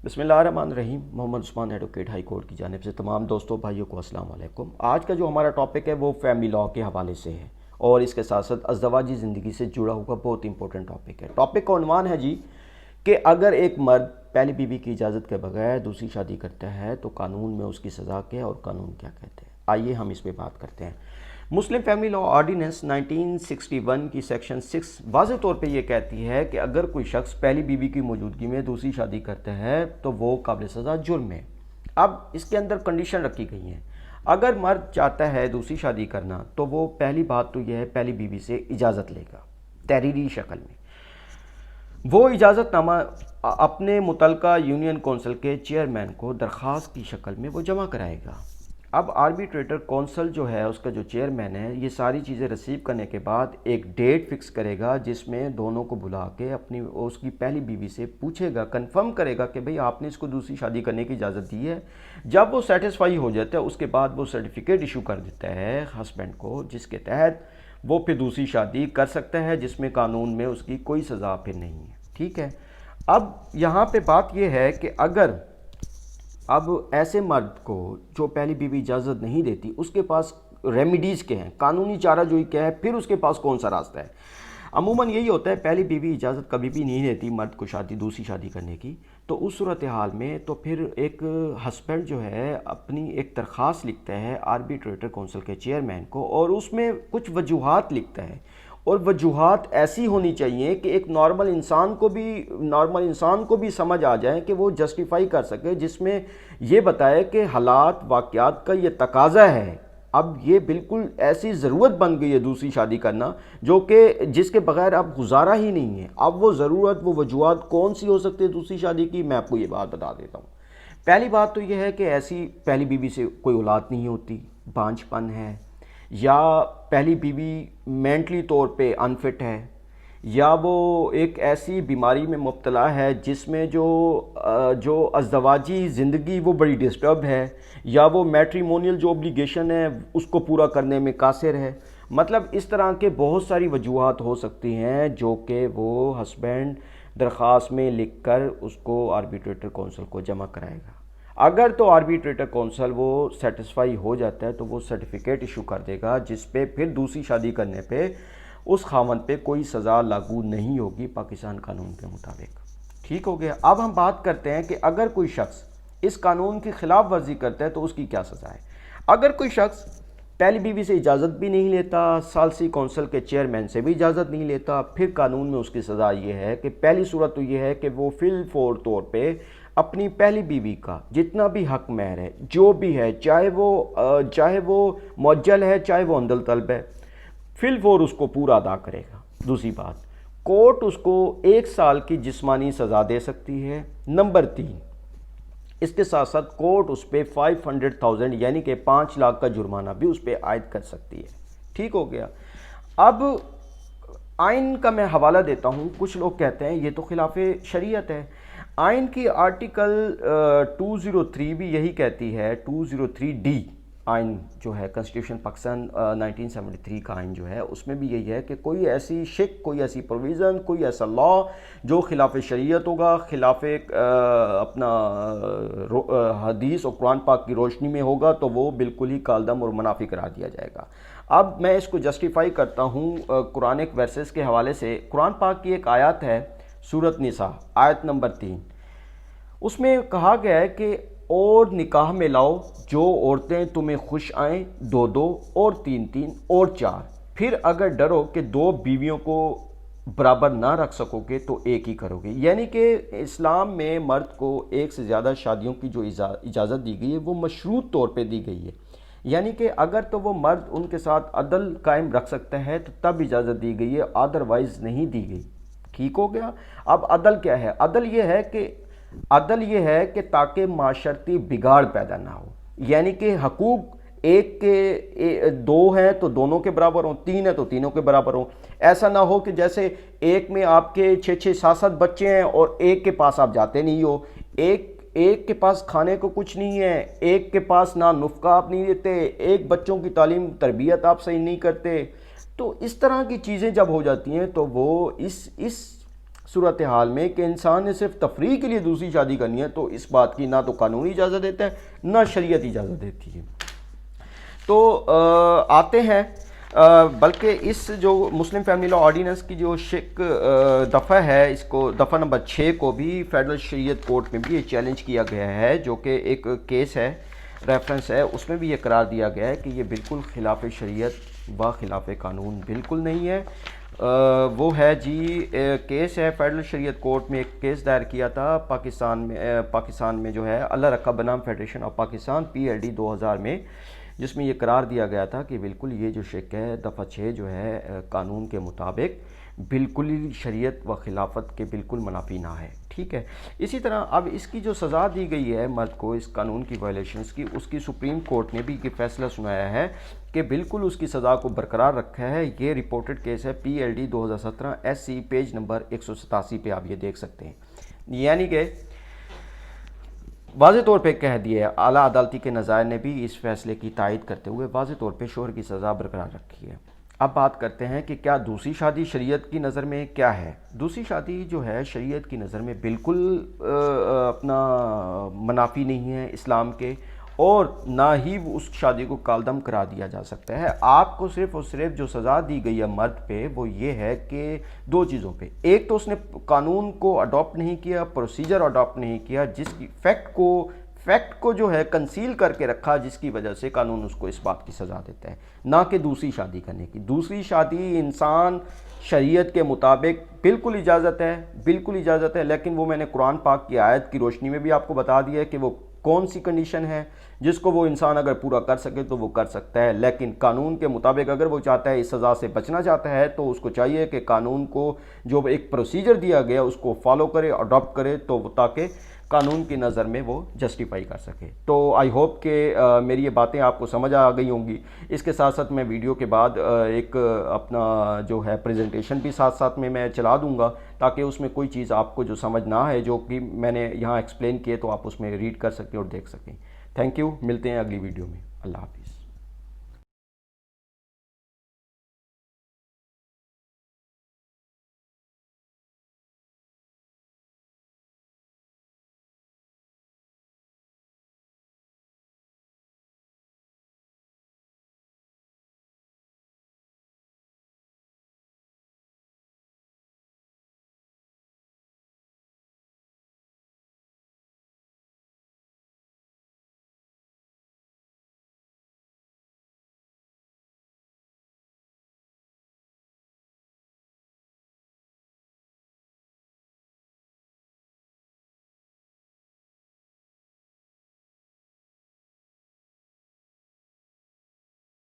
بسم اللہ الرحمن الرحیم۔ Muhammad Usman advocate high court کی جانب سے تمام دوستوں بھائیوں کو السلام علیکم۔ آج کا جو ہمارا ٹاپک ہے وہ فیملی لاء کے حوالے سے ہے اور اس کے ساتھ ساتھ ازدواجی زندگی سے جڑا ہوا بہت امپورٹنٹ ٹاپک ہے۔ ٹاپک کا عنوان ہے جی کہ اگر ایک مرد پہلی بیوی کی اجازت کے بغیر دوسری شادی کرتا ہے تو قانون میں اس کی سزا کیا ہے اور قانون کیا کہتے ہیں، آئیے ہم اس پہ بات کرتے ہیں۔ مسلم فیملی لاء آرڈیننس 1961 کی سیکشن 6 واضح طور پہ یہ کہتی ہے کہ اگر کوئی شخص پہلی بیوی کی موجودگی میں دوسری شادی کرتا ہے تو وہ قابل سزا جرم ہے۔ اب اس کے اندر کنڈیشن رکھی گئی ہیں۔ اگر مرد چاہتا ہے دوسری شادی کرنا تو وہ پہلی بات تو یہ ہے پہلی بیوی سے اجازت لے گا تحریری شکل میں۔ وہ اجازت نامہ اپنے متعلقہ یونین کونسل کے چیئرمین کو درخواست کی شکل میں وہ جمع کرائے گا۔ اب آربیٹریٹر کونسل جو ہے اس کا جو چیئرمین ہے یہ ساری چیزیں ریسیو کرنے کے بعد ایک ڈیٹ فکس کرے گا جس میں دونوں کو بلا کے اس کی پہلی بیوی سے پوچھے گا، کنفرم کرے گا کہ بھئی آپ نے اس کو دوسری شادی کرنے کی اجازت دی ہے۔ جب وہ سیٹسفائی ہو جاتا ہے اس کے بعد وہ سرٹیفکیٹ ایشو کر دیتا ہے ہسبینڈ کو، جس کے تحت وہ پھر دوسری شادی کر سکتا ہے، جس میں قانون میں اس کی کوئی سزا پھر نہیں ہے۔ ٹھیک ہے، اب یہاں پہ بات یہ ہے کہ اگر اب ایسے مرد کو جو پہلی بیوی اجازت نہیں دیتی اس کے پاس ریمیڈیز کے ہیں، قانونی چارہ جوئی کیا ہے، پھر اس کے پاس کون سا راستہ ہے۔ عموماً یہی ہوتا ہے پہلی بیوی اجازت کبھی بھی نہیں دیتی مرد کو دوسری شادی کرنے کی، تو اس صورتحال میں تو پھر ایک ہسبینڈ جو ہے اپنی ایک درخواست لکھتا ہے آربیٹریٹر کونسل کے چیئرمین کو اور اس میں کچھ وجوہات لکھتا ہے، اور وجوہات ایسی ہونی چاہیے کہ ایک نارمل انسان کو بھی سمجھ آ جائے کہ وہ جسٹیفائی کر سکے، جس میں یہ بتائے کہ حالات واقعات کا یہ تقاضا ہے، اب یہ بالکل ایسی ضرورت بن گئی ہے دوسری شادی کرنا جو کہ جس کے بغیر اب گزارا ہی نہیں ہے۔ اب وہ ضرورت، وہ وجوہات کون سی ہو سکتی ہے دوسری شادی کی، میں آپ کو یہ بات بتا دیتا ہوں۔ پہلی بات تو یہ ہے کہ ایسی پہلی بیوی سے کوئی اولاد نہیں ہوتی، بانجھ پن ہے، یا پہلی بیوی مینٹلی طور پہ انفٹ ہے، یا وہ ایک ایسی بیماری میں مبتلا ہے جس میں جو ازدواجی زندگی وہ بڑی ڈسٹرب ہے، یا وہ میٹریمونیل جو اوبلیگیشن ہے اس کو پورا کرنے میں قاصر ہے۔ مطلب اس طرح کے بہت ساری وجوہات ہو سکتی ہیں جو کہ وہ ہسبینڈ درخواست میں لکھ کر اس کو آربیٹریٹر کونسل کو جمع کرائے گا۔ اگر تو آربیٹریٹر کونسل وہ سیٹسفائی ہو جاتا ہے تو وہ سرٹیفکیٹ ایشو کر دے گا جس پہ پھر دوسری شادی کرنے پہ اس خاوند پہ کوئی سزا لاگو نہیں ہوگی پاکستان قانون کے مطابق۔ ٹھیک ہو گیا۔ اب ہم بات کرتے ہیں کہ اگر کوئی شخص اس قانون کی خلاف ورزی کرتا ہے تو اس کی کیا سزا ہے۔ اگر کوئی شخص پہلی بیوی سے اجازت بھی نہیں لیتا، ثالثی کونسل کے چیئرمین سے بھی اجازت نہیں لیتا، پھر قانون میں اس کی سزا یہ ہے کہ پہلی صورت تو یہ ہے کہ وہ فی الفور طور پہ اپنی پہلی بیوی کا جتنا بھی حق مہر ہے جو بھی ہے، چاہے وہ معجل ہے چاہے وہ عندل طلب ہے، فی الفور اس کو پورا ادا کرے گا۔ دوسری بات، کورٹ اس کو 1 سال کی جسمانی سزا دے سکتی ہے۔ نمبر 3، اس کے ساتھ ساتھ کورٹ اس پہ 500,000 یعنی کہ 5 لاکھ کا جرمانہ بھی اس پہ عائد کر سکتی ہے۔ ٹھیک ہو گیا۔ اب آئین کا میں حوالہ دیتا ہوں۔ کچھ لوگ کہتے ہیں یہ تو خلاف شریعت ہے۔ آئین کی آرٹیکل 203 بھی یہی کہتی ہے، 203D آئین جو ہے کنسٹیٹیوشن پاکستان 1973 کا آئین جو ہے اس میں بھی یہی ہے کہ کوئی ایسی کوئی ایسی پروویژن، کوئی ایسا لاء جو خلاف شریعت ہوگا، خلاف اپنا حدیث اور قرآن پاک کی روشنی میں ہوگا تو وہ بالکل ہی کالدم اور منافی قرار دیا جائے گا۔ اب میں اس کو جسٹیفائی کرتا ہوں قرآنک ورسز کے حوالے سے۔ قرآن پاک کی ایک آیت ہے سورۃ نساء آیت نمبر 3، اس میں کہا گیا ہے کہ اور نکاح میں لاؤ جو عورتیں تمہیں خوش آئیں، 2 اور 3 اور 4، پھر اگر ڈرو کہ 2 بیویوں کو برابر نہ رکھ سکو گے تو ایک ہی کرو گے۔ یعنی کہ اسلام میں مرد کو ایک سے زیادہ شادیوں کی جو اجازت دی گئی ہے وہ مشروط طور پہ دی گئی ہے، یعنی کہ اگر تو وہ مرد ان کے ساتھ عدل قائم رکھ سکتا ہے تو تب اجازت دی گئی ہے، ادروائز نہیں دی گئی۔ ٹھیک ہو گیا۔ اب عدل کیا ہے؟ عدل یہ ہے کہ تاکہ معاشرتی بگاڑ پیدا نہ ہو، یعنی کہ حقوق ایک کے 2 ہیں تو دونوں کے برابر ہوں، 3 ہیں تو تینوں کے برابر ہوں۔ ایسا نہ ہو کہ جیسے ایک میں آپ کے 6 7 بچے ہیں اور ایک کے پاس آپ جاتے نہیں ہو، ایک کے پاس کھانے کو کچھ نہیں ہے، ایک کے پاس نہ نفقہ آپ نہیں دیتے، ایک بچوں کی تعلیم تربیت آپ صحیح نہیں کرتے۔ تو اس طرح کی چیزیں جب ہو جاتی ہیں تو وہ اس صورتحال میں کہ انسان نے صرف تفریح کے لیے دوسری شادی کرنی ہے تو اس بات کی نہ تو قانونی اجازت دیتا ہے نہ شریعت اجازت دیتی ہے۔ تو آتے ہیں بلکہ اس جو مسلم فیملی لا آرڈیننس کی جو شک دفعہ ہے، اس کو دفعہ نمبر 6 کو بھی فیڈرل شریعت کورٹ میں بھی یہ چیلنج کیا گیا ہے، جو کہ ایک کیس ہے، ریفرنس ہے، اس میں بھی یہ قرار دیا گیا ہے کہ یہ بالکل خلاف شریعت و خلاف قانون بالکل نہیں ہے۔ وہ ہے جی کیس ہے فیڈرل شریعت کورٹ میں ایک کیس دائر کیا تھا پاکستان میں جو ہے اللہ رکھا بنام فیڈریشن آف پاکستان PLD 2000 میں، جس میں یہ قرار دیا گیا تھا کہ بالکل یہ جو شک ہے دفعہ 6 جو ہے قانون کے مطابق بالکل ہی شریعت و خلافت کے بالکل منافی نہ ہے، ٹھیک ہے۔ اسی طرح اب اس کی جو سزا دی گئی ہے مرد کو اس قانون کی وائلیشنز کی، اس کی سپریم کورٹ نے بھی یہ فیصلہ سنایا ہے کہ بالکل اس کی سزا کو برقرار رکھا ہے۔ یہ رپورٹڈ کیس ہے PLD 2017 SC پیج نمبر 187 پہ آپ یہ دیکھ سکتے ہیں، یعنی کہ واضح طور پہ کہہ دیا ہے اعلیٰ عدالتی کے نظائر نے بھی اس فیصلے کی تائید کرتے ہوئے واضح طور پہ شوہر کی سزا برقرار رکھی ہے۔ اب بات کرتے ہیں کہ کیا دوسری شادی شریعت کی نظر میں کیا ہے؟ دوسری شادی جو ہے شریعت کی نظر میں بالکل اپنا منافی نہیں ہے اسلام کے، اور نہ ہی اس شادی کو کالدم کرا دیا جا سکتا ہے۔ آپ کو صرف اور صرف جو سزا دی گئی ہے مرد پہ وہ یہ ہے کہ دو چیزوں پہ، ایک تو اس نے قانون کو اڈاپٹ نہیں کیا، پروسیجر اڈاپٹ نہیں کیا، جس کی فیکٹ کو جو ہے کنسیل کر کے رکھا، جس کی وجہ سے قانون اس کو اس بات کی سزا دیتا ہے، نہ کہ دوسری شادی کرنے کی۔ دوسری شادی انسان شریعت کے مطابق بالکل اجازت ہے، لیکن وہ میں نے قرآن پاک کی آیت کی روشنی میں بھی آپ کو بتا دیا ہے کہ وہ کون سی کنڈیشن ہے جس کو وہ انسان اگر پورا کر سکے تو وہ کر سکتا ہے، لیکن قانون کے مطابق اگر وہ چاہتا ہے اس سزا سے بچنا چاہتا ہے تو اس کو چاہیے کہ قانون کو جو ایک پروسیجر دیا گیا اس کو فالو کرے، اڈاپٹ کرے، تو تاکہ قانون کی نظر میں وہ جسٹیفائی کر سکے۔ تو آئی ہوپ کہ میری یہ باتیں آپ کو سمجھ آ گئی ہوں گی۔ اس کے ساتھ ساتھ میں ویڈیو کے بعد ایک اپنا جو ہے پریزنٹیشن بھی ساتھ ساتھ میں چلا دوں گا، تاکہ اس میں کوئی چیز آپ کو جو سمجھ نہ آئے جو کہ میں نے یہاں ایکسپلین کیے تو آپ اس میں ریڈ کر سکیں اور دیکھ سکیں۔ تھینک یو، ملتے ہیں اگلی ویڈیو میں، اللہ حافظ۔